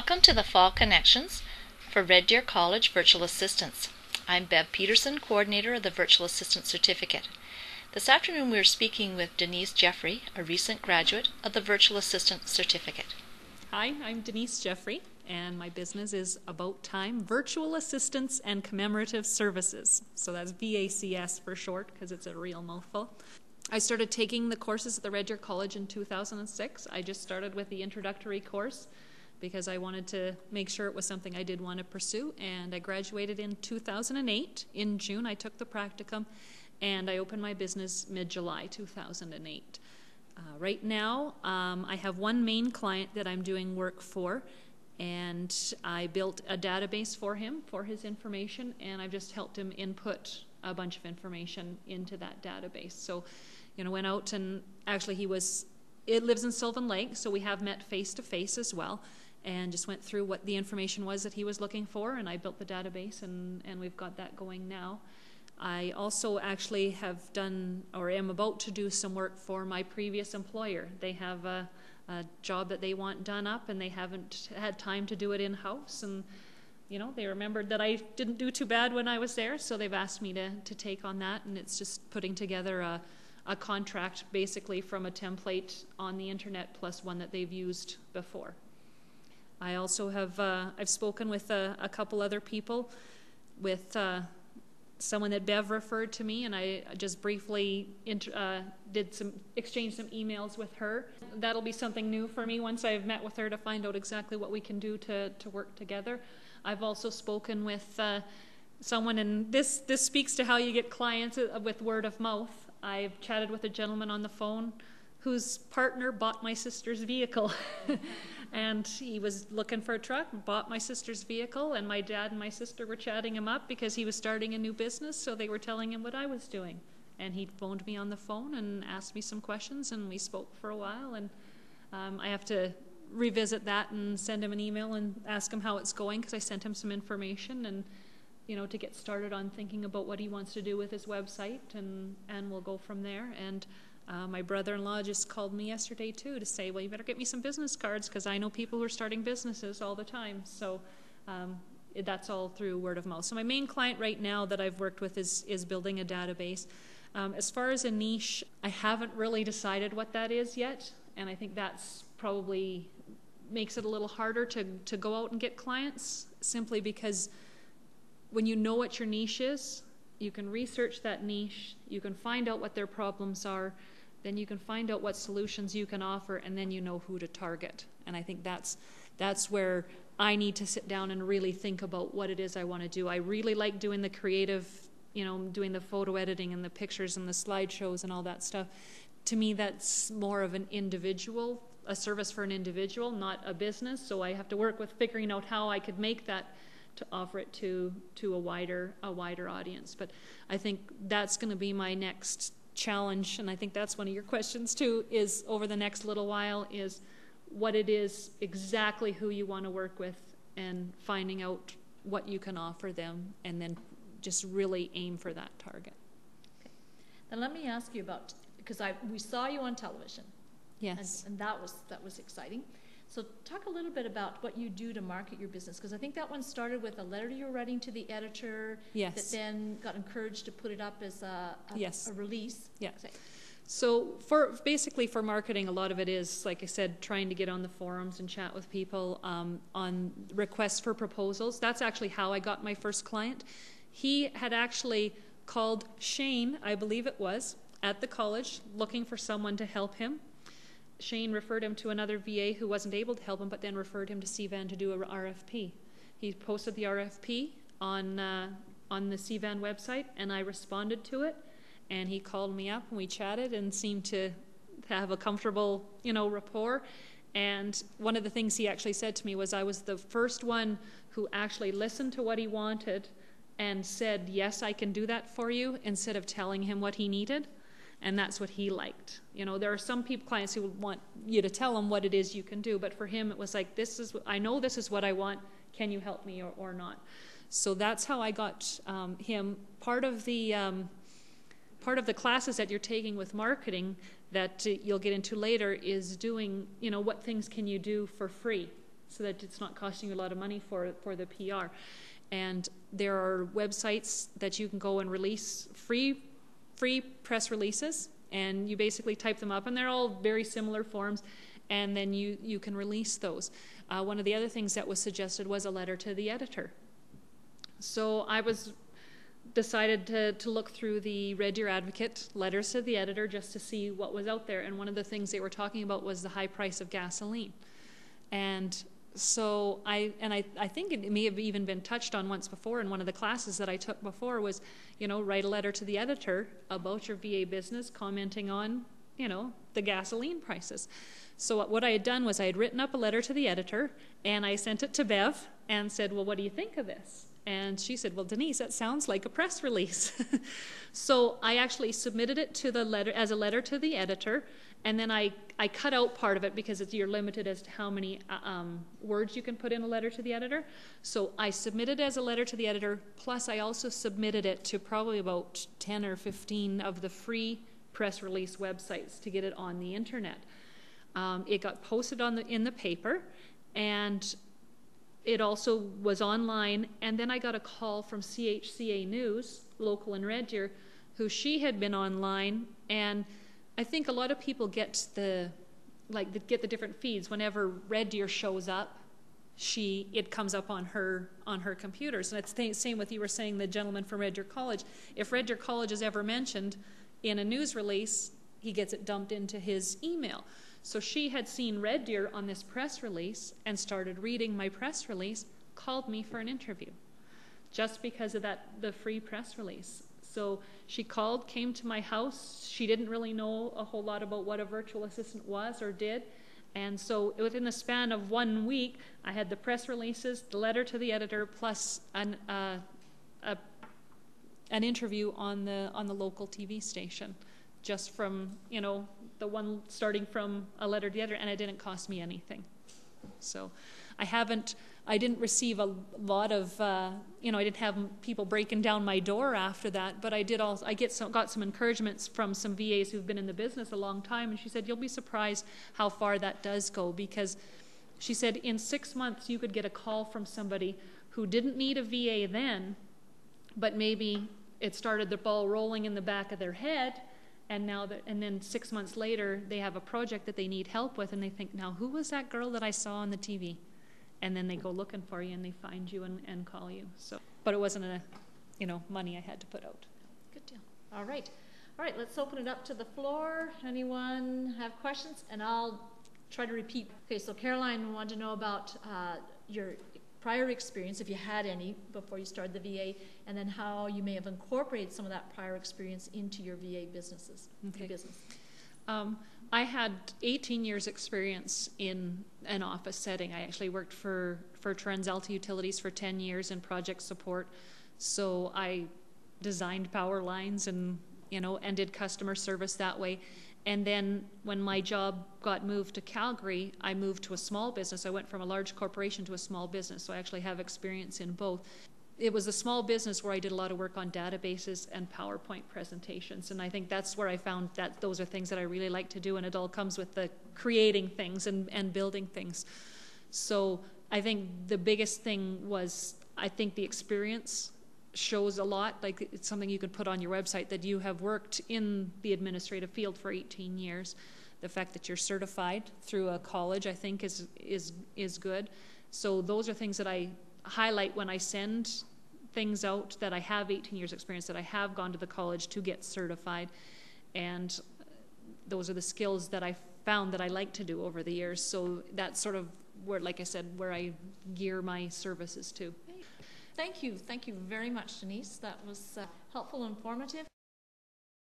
Welcome to the Fall Connections for Red Deer College Virtual Assistants. I'm Bev Peterson, coordinator of the Virtual Assistant Certificate. This afternoon we are speaking with Denise Jeffrey, a recent graduate of the Virtual Assistant Certificate. Hi, I'm Denise Jeffrey, and my business is About Time Virtual Assistants and Commemorative Services. So that's VACS for short, because it's a real mouthful. I started taking the courses at the Red Deer College in 2006. I just started with the introductory course because I wanted to make sure it was something I did want to pursue, and I graduated in 2008. In June, I took the practicum, and I opened my business mid-July 2008. Right now, I have one main client that I'm doing work for, and I built a database for him, for his information, and I've just helped him input a bunch of information into that database. So, went out and actually it lives in Sylvan Lake, so we have met face-to-face as well, and just went through what the information was that he was looking for, and I built the database, and we've got that going now. I also actually have done, or am about to do some work for my previous employer. They have a job that they want done up, and they haven't had time to do it in-house, and they remembered that I didn't do too bad when I was there, so they've asked me to take on that, and it's just putting together a contract basically from a template on the internet plus one that they've used before. I also have, I've spoken with a couple other people, with someone that Bev referred to me, and I just briefly exchanged some emails with her. That'll be something new for me once I've met with her to find out exactly what we can do to work together. I've also spoken with someone, and this speaks to how you get clients with word of mouth. I've chatted with a gentleman on the phone whose partner bought my sister's vehicle. And he was looking for a truck, bought my sister's vehicle, and my dad and my sister were chatting him up because he was starting a new business, so they were telling him what I was doing. And he phoned me on the phone and asked me some questions, and we spoke for a while, and I have to revisit that and send him an email and ask him how it's going, because I sent him some information, and to get started on thinking about what he wants to do with his website, and we'll go from there. And my brother-in-law just called me yesterday too to say, well, you better get me some business cards, because I know people who are starting businesses all the time. So that's all through word of mouth. So my main client right now that I've worked with is building a database. As far as a niche, I haven't really decided what that is yet, and I think that's probably makes it a little harder to go out and get clients, simply because when you know what your niche is, you can research that niche, you can find out what their problems are, then you can find out what solutions you can offer, and then you know who to target. And I think that's where I need to sit down and really think about what it is I want to do. I really like doing the creative, doing the photo editing and the pictures and the slideshows and all that stuff. To me, that's more of a service for an individual, not a business. So I have to work with figuring out how I could make that to offer it to a wider audience. But I think that's going to be my next challenge, and I think that's one of your questions too, is over the next little while, is what it is exactly who you want to work with, and finding out what you can offer them, and then just really aim for that target. Okay. Then let me ask you about, because we saw you on television. Yes. And that was exciting. So talk a little bit about what you do to market your business, because I think that one started with a letter you were writing to the editor. Yes. That then got encouraged to put it up as a release. Yeah. So basically for marketing, a lot of it is, like I said, trying to get on the forums and chat with people on requests for proposals. That's actually how I got my first client. He had actually called Shane, I believe it was, at the college looking for someone to help him. Shane referred him to another VA who wasn't able to help him, but then referred him to CVAN to do a RFP. He posted the RFP on the CVAN website, and I responded to it, and he called me up, and we chatted and seemed to have a comfortable, rapport. And one of the things he actually said to me was I was the first one who actually listened to what he wanted and said, yes, I can do that for you, instead of telling him what he needed. And that's what he liked. There are some clients who would want you to tell them what it is you can do, but for him it was like, I know this is what I want, can you help me or not? So that's how I got him. Part of the classes that you're taking with marketing that you'll get into later is doing, what things can you do for free? so that it's not costing you a lot of money for the PR. And there are websites that you can go and release free press releases, and you basically type them up, and they're all very similar forms, and then you can release those. One of the other things that was suggested was a letter to the editor. So I decided to look through the Red Deer Advocate letters to the editor just to see what was out there, and one of the things they were talking about was the high price of gasoline. And so I think it may have even been touched on once before in one of the classes that I took before was, write a letter to the editor about your VA business, commenting on, the gasoline prices. So what I had done was I had written up a letter to the editor, and I sent it to Bev and said, well, what do you think of this? And she said, well, Denise, that sounds like a press release. So I actually submitted it to as a letter to the editor, and then I cut out part of it because you're limited as to how many words you can put in a letter to the editor. So I submitted it as a letter to the editor, plus I also submitted it to probably about 10 or 15 of the free press release websites to get it on the internet. It got posted in the paper, and it also was online, and then I got a call from CHCA News, local in Red Deer, who she had been online, and I think a lot of people get the different feeds. Whenever Red Deer shows up, it comes up on her computers, and it's the same with you were saying the gentleman from Red Deer College. If Red Deer College is ever mentioned in a news release, he gets it dumped into his email. So she had seen Red Deer on this press release and started reading my press release, called me for an interview, just because of the free press release. So she called, came to my house. She didn't really know a whole lot about what a virtual assistant was or did. And so within the span of 1 week, I had the press releases, the letter to the editor, plus an interview on the local TV station, just from, the one starting from a letter to the other, and it didn't cost me anything. So I didn't receive a lot of, I didn't have people breaking down my door after that, but I got some encouragements from some VAs who've been in the business a long time, and she said, you'll be surprised how far that does go, because she said in 6 months you could get a call from somebody who didn't need a VA then, but maybe it started the ball rolling in the back of their head, and then 6 months later, they have a project that they need help with, and they think, now, who was that girl that I saw on the TV? And then they go looking for you, and they find you and call you. So, but it wasn't money I had to put out. Good deal. All right, let's open it up to the floor. Anyone have questions? And I'll try to repeat. Okay, so Caroline wanted to know about your prior experience, if you had any, before you started the VA, and then how you may have incorporated some of that prior experience into your VA business. I had 18 years experience in an office setting. I actually worked for TransAlta Utilities for 10 years in project support. So I designed power lines and did customer service that way. And then when my job got moved to Calgary, I moved to a small business. I went from a large corporation to a small business, so I actually have experience in both. It was a small business where I did a lot of work on databases and PowerPoint presentations, and I think that's where I found that those are things that I really like to do, and it all comes with the creating things and building things. So I think the biggest thing was, I think the experience shows a lot. Like, it's something you can put on your website that you have worked in the administrative field for 18 years. The fact that you're certified through a college, I think, is good. So those are things that I highlight when I send things out, that I have 18 years experience, that I have gone to the college to get certified, and those are the skills that I found that I like to do over the years. So that's sort of where, like I said, where I gear my services to. Thank you very much, Denise. That was helpful and informative.